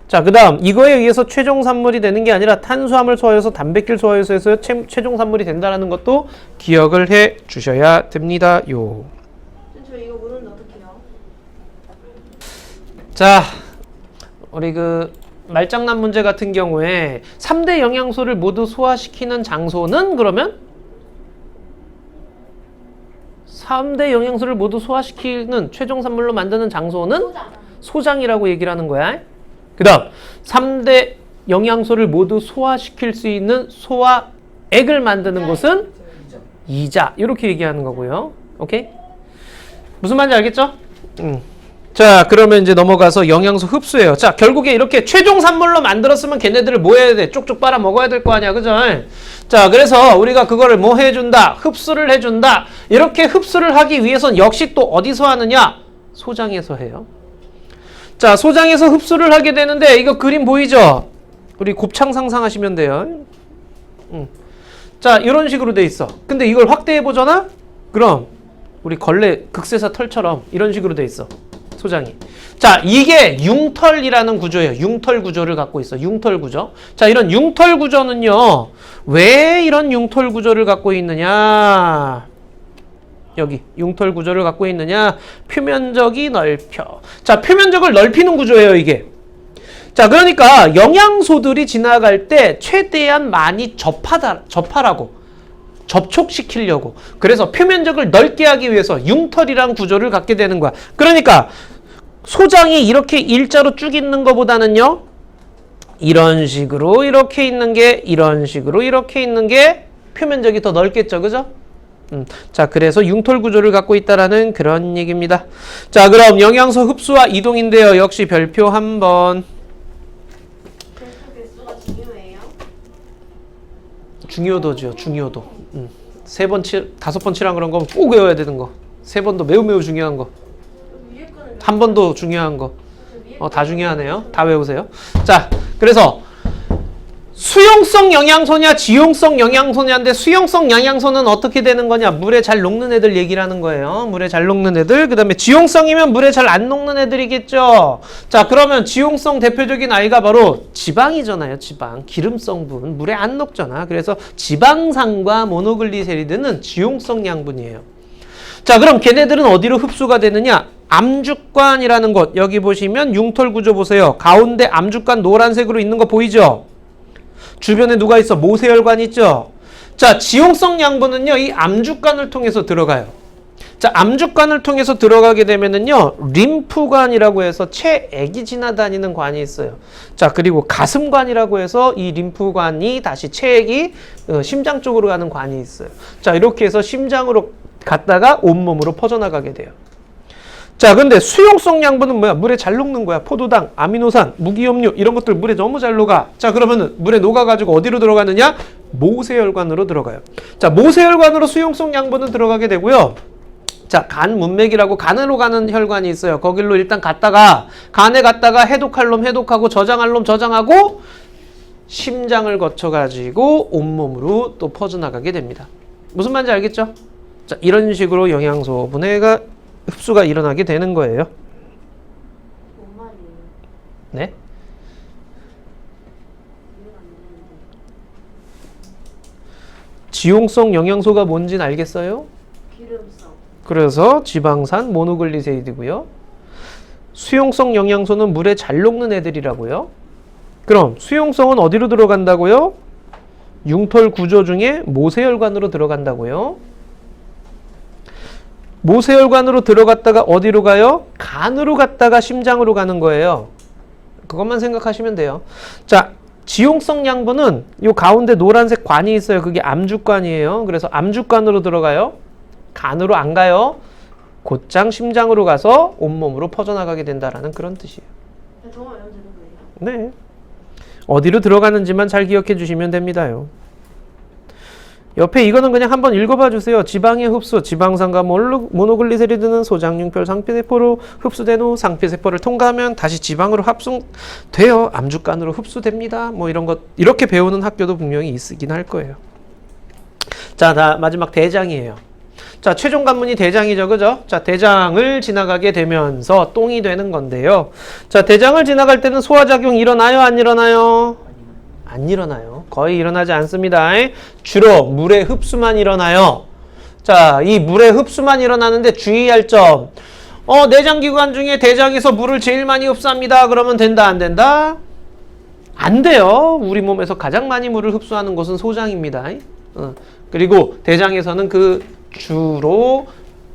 자, 그 다음 이거에 의해서 최종 산물이 되는 게 아니라 탄수화물 소화효소, 단백질 소화효소에서 최종 산물이 된다는 것도 기억을 해 주셔야 됩니다. 저 이거 모르는데 어떻게 해요? 자, 우리 그 말장난 문제 같은 경우에 3대 영양소를 모두 소화시키는 장소는 그러면 3대 영양소를 모두 소화시키는 최종 산물로 만드는 장소는 소장이라고 얘기를 하는 거야. 그 다음 3대 영양소를 모두 소화시킬 수 있는 소화액을 만드는 곳은 이자. 이렇게 얘기하는 거고요. 오케이? 무슨 말인지 알겠죠? 자, 그러면 이제 넘어가서 영양소 흡수예요. 자, 결국에 이렇게 최종 산물로 만들었으면 걔네들을 뭐 해야 돼? 쪽쪽 빨아 먹어야 될 거 아니야. 그죠? 자, 그래서 우리가 그거를 뭐 해준다? 흡수를 해준다. 이렇게 흡수를 하기 위해선 역시 또 어디서 하느냐? 소장에서 해요. 자, 소장에서 흡수를 하게 되는데 이거 그림 보이죠? 우리 곱창 상상하시면 돼요. 자, 이런 식으로 돼 있어. 근데 이걸 확대해 보잖아? 그럼 우리 걸레 극세사 털처럼 이런 식으로 돼 있어. 소장이. 자, 이게 융털이라는 구조예요. 융털 구조를 갖고 있어. 융털 구조. 자, 이런 융털 구조는요. 왜 이런 융털 구조를 갖고 있느냐? 여기 융털 구조를 갖고 있느냐? 표면적이 넓혀. 자, 표면적을 넓히는 구조예요, 이게. 자, 그러니까 영양소들이 지나갈 때 최대한 많이 접하라고. 접촉시키려고. 그래서 표면적을 넓게 하기 위해서 융털이란 구조를 갖게 되는 거야. 그러니까 소장이 이렇게 일자로 쭉 있는 것보다는요. 이런 식으로 이렇게 있는 게, 이런 식으로 이렇게 있는 게 표면적이 더 넓겠죠. 그죠? 자, 그래서 융털 구조를 갖고 있다라는 그런 얘기입니다. 자, 그럼 영양소 흡수와 이동인데요. 역시 별표 한번. 별표 개수가 중요해요? 중요도죠. 중요도. 3번 칠, 5번 칠한 그런 거 꼭 외워야 되는 거. 3번도 매우 중요한 거. 위에 거는 한 번도 중요한 거. 위에 다 중요하네요. 다 외우세요. 자, 그래서 수용성 영양소냐 지용성 영양소냐인데 수용성 영양소는 어떻게 되는 거냐? 물에 잘 녹는 애들 얘기를 하는 거예요. 물에 잘 녹는 애들. 그 다음에 지용성이면 물에 잘 안 녹는 애들이겠죠. 자, 그러면 지용성 대표적인 아이가 바로 지방이잖아요. 지방. 기름 성분. 물에 안 녹잖아. 그래서 지방산과 모노글리세리드는 지용성 양분이에요. 자, 그럼 걔네들은 어디로 흡수가 되느냐? 암죽관이라는 곳. 여기 보시면 융털 구조 보세요. 가운데 암죽관 노란색으로 있는 거 보이죠? 주변에 누가 있어? 모세혈관 있죠? 자, 지용성 양분은요, 이 암죽관을 통해서 들어가요. 자, 암죽관을 통해서 들어가게 되면은요, 림프관이라고 해서 체액이 지나다니는 관이 있어요. 자, 그리고 가슴관이라고 해서 이 림프관이 다시 체액이 심장 쪽으로 가는 관이 있어요. 자, 이렇게 해서 심장으로 갔다가 온몸으로 퍼져나가게 돼요. 자, 근데 수용성 양분은 뭐야? 물에 잘 녹는 거야. 포도당, 아미노산, 무기염류 이런 것들 물에 너무 잘 녹아. 자, 그러면은 물에 녹아가지고 어디로 들어가느냐? 모세혈관으로 들어가요. 자, 모세혈관으로 수용성 양분은 들어가게 되고요. 자, 간 문맥이라고 간으로 가는 혈관이 있어요. 거길로 일단 갔다가 간에 갔다가 해독할 놈 해독하고 저장할 놈 저장하고 심장을 거쳐가지고 온몸으로 또 퍼져나가게 됩니다. 무슨 말인지 알겠죠? 자, 이런 식으로 영양소 분해가 흡수가 일어나게 되는 거예요. 뭔 말이에요? 네? 이해가 안 되는데. 지용성 영양소가 뭔지는 알겠어요? 기름성. 그래서 지방산 모노글리세이드고요. 수용성 영양소는 물에 잘 녹는 애들이라고요. 그럼 수용성은 어디로 들어간다고요? 융털 구조 중에 모세혈관으로 들어간다고요. 모세혈관으로 들어갔다가 어디로 가요? 간으로 갔다가 심장으로 가는 거예요. 그것만 생각하시면 돼요. 자, 지용성 양분은 이 가운데 노란색 관이 있어요. 그게 암죽관이에요. 그래서 암죽관으로 들어가요. 간으로 안 가요. 곧장 심장으로 가서 온몸으로 퍼져나가게 된다라는 그런 뜻이에요. 정말 이런 되는 거예요? 네. 어디로 들어가는지만 잘 기억해 주시면 됩니다요. 옆에 이거는 그냥 한번 읽어봐 주세요. 지방의 흡수, 지방산과 모노글리세리드는 소장융별 상피세포로 흡수된 후 상피세포를 통과하면 다시 지방으로 합성되어 암죽관으로 흡수됩니다. 뭐 이런 것 이렇게 배우는 학교도 분명히 있긴 할 거예요. 자, 다 마지막 대장이에요. 자, 최종 관문이 대장이죠, 그죠? 자, 대장을 지나가게 되면서 똥이 되는 건데요. 자, 대장을 지나갈 때는 소화작용 일어나요, 안 일어나요? 안 일어나요. 거의 일어나지 않습니다. 주로 물의 흡수만 일어나요. 자, 이 물의 흡수만 일어나는데 주의할 점. 내장기관 중에 대장에서 물을 제일 많이 흡수합니다. 그러면 된다, 안 된다? 안 돼요. 우리 몸에서 가장 많이 물을 흡수하는 곳은 소장입니다. 그리고 대장에서는 주로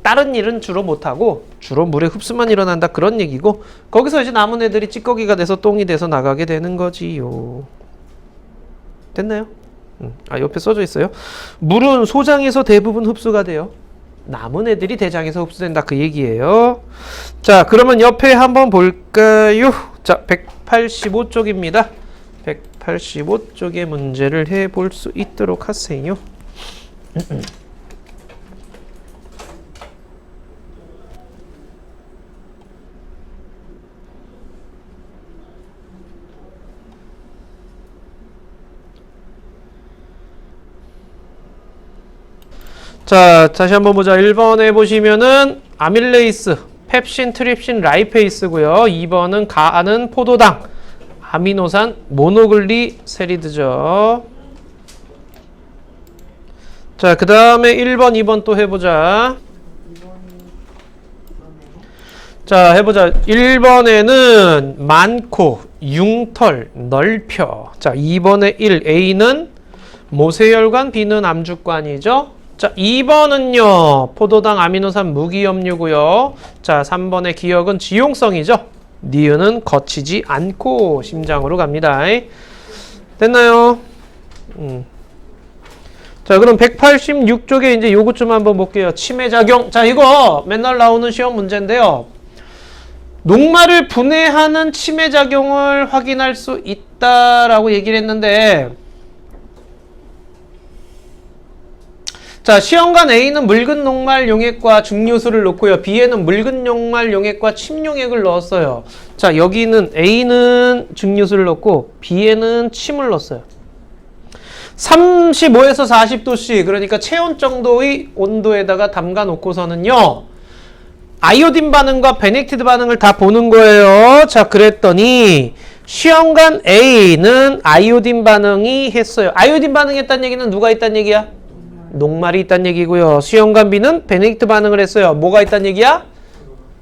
다른 일은 주로 못하고 주로 물의 흡수만 일어난다 그런 얘기고 거기서 이제 남은 애들이 찌꺼기가 돼서 똥이 돼서 나가게 되는 거지요. 됐나요? 옆에 써져 있어요. 물은 소장에서 대부분 흡수가 돼요. 남은 애들이 대장에서 흡수된다 그 얘기예요. 자, 그러면 옆에 한번 볼까요? 자, 185쪽입니다. 185쪽의 문제를 해볼 수 있도록 하세요. 자, 다시 한번 보자. 1번에 보시면은 아밀레이스, 펩신, 트립신, 라이페이스고요. 2번은 가는 포도당, 아미노산, 모노글리세리드죠. 자, 그 다음에 1번, 2번 또 해보자. 자, 해보자. 1번에는 많고, 융털, 넓혀. 자, 2번에 1, A는 모세혈관, B는 암주관이죠. 자, 2번은요, 포도당, 아미노산, 무기염류고요. 자, 3번의 기억은 지용성이죠. 니은은 거치지 않고 심장으로 갑니다. 됐나요? 자, 그럼 186쪽에 이제 요것 좀 한번 볼게요. 치매작용. 자, 이거 맨날 나오는 시험 문제인데요. 녹말을 분해하는 치매작용을 확인할 수 있다라고 얘기를 했는데, 자, 시험관 A는 묽은 녹말 용액과 중류수를 넣고요. B에는 묽은 녹말 용액과 침용액을 넣었어요. 자, 여기는 A는 중류수를 넣고 B에는 침을 넣었어요. 35에서 40도씨, 그러니까 체온 정도의 온도에다가 담가 놓고서는요, 아이오딘 반응과 베넥티드 반응을 다 보는 거예요. 자, 그랬더니 시험관 A는 아이오딘 반응이 했어요. 아이오딘 반응했다는 얘기는 누가 있다는 얘기야? 녹말이 있다는 얘기고요. 시험관 B는 베넥티드 반응을 했어요. 뭐가 있다는 얘기야?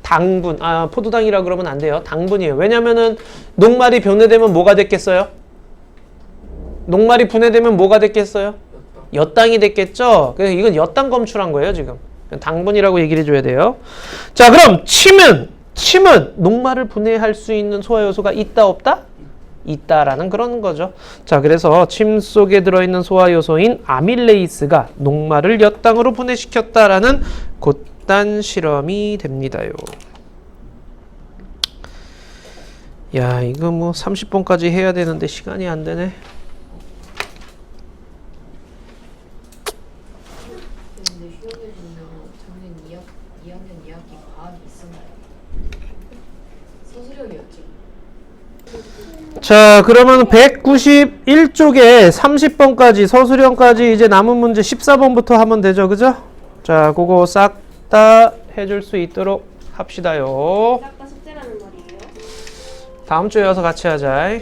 당분. 아, 포도당이라 그러면 안 돼요. 당분이에요. 왜냐면은 녹말이 변해되면 뭐가 됐겠어요? 녹말이 분해되면 뭐가 됐겠어요? 엿당이 됐겠죠? 그래서 이건 엿당 검출한 거예요, 지금. 당분이라고 얘기를 해줘야 돼요. 자, 그럼 침은 녹말을 분해할 수 있는 소화 요소가 있다, 없다? 있다라는 그런 거죠. 자, 그래서 침 속에 들어있는 소화 요소인 아밀레이스가 녹말을 엿당으로 분해시켰다라는 곧단 실험이 됩니다요. 야, 이거 뭐 30번까지 해야 되는데 시간이 안 되네. 근데 휴학에 보면 작년 2학년 2학기 과학이 있었나요? 서술형이었죠. 자, 그러면 191쪽에 30번까지 서술형까지 이제 남은 문제 14번부터 하면 되죠, 그죠? 자, 그거 싹 다 해줄 수 있도록 합시다요. 싹 다 숙제라는 말이에요. 다음 주에 와서 같이 하자.